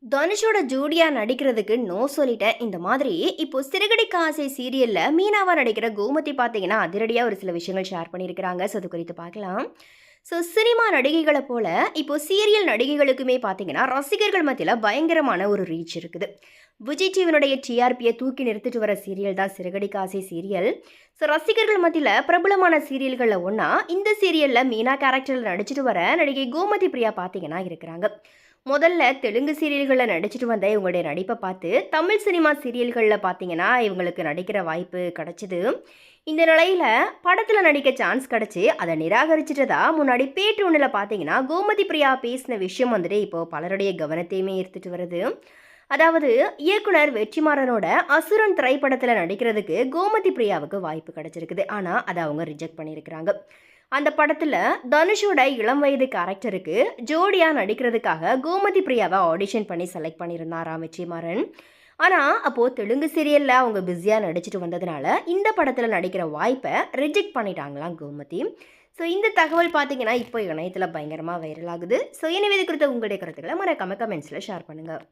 தனுஷோட ஜோடியா நடிக்கிறதுக்கு நோ சொல்லிட்டேன். இந்த மாதிரி இப்போ சிறகடிக்க ஆசை சீரியல்ல மீனாவா நடிக்கிற கோமதி பார்த்தீங்கன்னா, அதிரடியா ஒரு சில விஷயங்கள் ஷேர் பண்ணியிருக்கிறாங்க. ஸோ அது குறித்து பார்க்கலாம். ஸோ சினிமா நடிகைகளை போல இப்போ சீரியல் நடிகைகளுக்குமே பார்த்தீங்கன்னா, ரசிகர்கள் மத்தியில பயங்கரமான ஒரு ரீச் இருக்குது. விஜய் டிவியினுடைய டிஆர்பியை தூக்கி நிறுத்திட்டு வர சீரியல் தான் சிறகடிக்க ஆசை சீரியல். ஸோ ரசிகர்கள் மத்தியில் பிரபலமான சீரியல்களில் ஒன்றா இந்த சீரியலில் மீனா கேரக்டரில் நடிச்சிட்டு வர நடிகை கோமதி பிரியா பார்த்தீங்கன்னா இருக்கிறாங்க. முதல்ல தெலுங்கு சீரியல்களில் நடிச்சிட்டு வந்த இவங்களுடைய நடிப்பை பார்த்து தமிழ் சினிமா சீரியல்களில் பார்த்தீங்கன்னா இவங்களுக்கு நடிக்கிற வாய்ப்பு கிடச்சிது. இந்த நிலையில் படத்தில் நடிக்க சான்ஸ் கிடச்சி அதை நிராகரிச்சிட்டதா முன்னாடி பேட்டு ஒன்றில் பார்த்தீங்கன்னா கோமதி பிரியா பேசின விஷயம் வந்துட்டு இப்போது பலருடைய கவனத்தையுமே ஈர்த்துட்டு வருது. அதாவது இயக்குனர் வெற்றிமாறனோட அசுரன் திரைப்படத்தில் நடிக்கிறதுக்கு கோமதி பிரியாவுக்கு வாய்ப்பு கிடைச்சிருக்குது. ஆனால் அதை அவங்க ரிஜெக்ட் பண்ணியிருக்கிறாங்க. அந்த படத்தில் தனுஷோட இளம் வயது கேரக்டருக்கு ஜோடியாக நடிக்கிறதுக்காக கோமதி பிரியாவை ஆடிஷன் பண்ணி செலக்ட் பண்ணியிருந்தாராம் வெற்றிமாறன். ஆனால் அப்போது தெலுங்கு சீரியலில் அவங்க பிஸியாக நடிச்சிட்டு வந்ததுனால இந்த படத்தில் நடிக்கிற வாய்ப்பை ரிஜெக்ட் பண்ணிட்டாங்களாம் கோமதி. ஸோ இந்த தகவல் பார்த்தீங்கன்னா இப்போ இணையத்தில் பயங்கரமாக வைரல் ஆகுது. ஸோ எனவே இது குறித்த உங்களுடைய கருத்துக்களை மறக்காம கமெண்ட்ஸில் ஷேர் பண்ணுங்கள்.